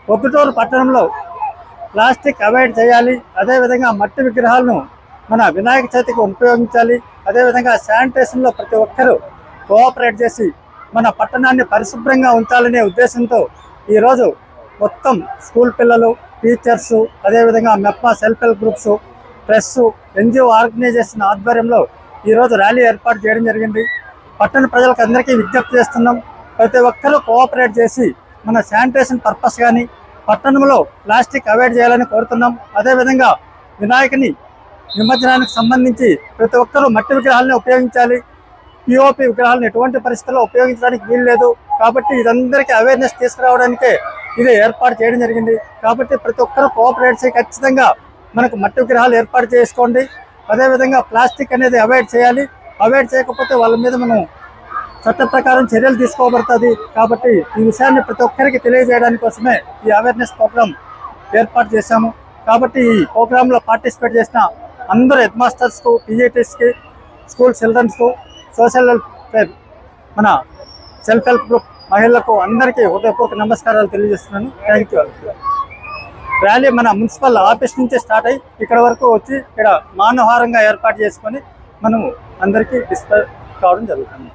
పొద్దుటూరు పట్టణంలో plastic avoid చేయాలి, అదేవిధంగా మట్టి విగ్రహాలను మన వినాయక చవితికి ఉపయోగించాలి, అదేవిధంగా శానిటేషన్లో ప్రతి ఒక్కరూ కోఆపరేట్ చేసి మన పట్టణాన్ని పరిశుభ్రంగా ఉంచాలనే ఉద్దేశంతో ఈరోజు మొత్తం స్కూల్ పిల్లలు, టీచర్సు, అదేవిధంగా MEPMA self help groups, press, NGO organisation ఆధ్వర్యంలో ఈరోజు ర్యాలీ ఏర్పాటు చేయడం జరిగింది. పట్టణ ప్రజలకు అందరికీ విజ్ఞప్తి చేస్తున్నాం, ప్రతి ఒక్కరూ కోఆపరేట్ చేసి మన శానిటేషన్ పర్పస్ కానీ పట్టణంలో ప్లాస్టిక్ అవాయిడ్ చేయాలని కోరుతున్నాం. అదేవిధంగా వినాయకుని నిమజ్జనానికి సంబంధించి ప్రతి ఒక్కరూ మట్టి విగ్రహాలను ఉపయోగించాలి, పిఓపి విగ్రహాలను ఎటువంటి పరిస్థితుల్లో ఉపయోగించడానికి వీలు లేదు. కాబట్టి ఇదందరికీ అవేర్నెస్ తీసుకురావడానికే ఇది ఏర్పాటు చేయడం జరిగింది. కాబట్టి ప్రతి ఒక్కరూ కోఆపరేట్ చేసి ఖచ్చితంగా మనకు మట్టి విగ్రహాలు ఏర్పాటు చేసుకోండి. అదేవిధంగా ప్లాస్టిక్ అనేది అవాయిడ్ చేయాలి. అవాయిడ్ చేయకపోతే వాళ్ళ మీద మనం చట్ట ప్రకారం చర్యలు తీసుకోబడుతుంది. కాబట్టి ఈ విషయాన్ని ప్రతి ఒక్కరికి తెలియజేయడానికి కోసమే ఈ అవేర్నెస్ ప్రోగ్రామ్ ఏర్పాటు చేశాము. కాబట్టి ఈ ప్రోగ్రాంలో పార్టిసిపేట్ చేసిన అందరూ హెడ్ మాస్టర్స్కు, పీజీటీస్కి, స్కూల్ చిల్డ్రన్స్కు, సోషల్ వెల్ఫేర్ మన సెల్ఫ్ హెల్ప్ గ్రూప్ మహిళలకు అందరికీ హృదయపూర్వక నమస్కారాలు తెలియజేస్తున్నాను. Thank you. ర్యాలీ మన మున్సిపల్ ఆఫీస్ నుంచి స్టార్ట్ అయ్యి ఇక్కడ వరకు వచ్చి ఇక్కడ మానవహారంగా ఏర్పాటు చేసుకొని మనము అందరికీ డిస్ప్లే కావడం జరుగుతుంది.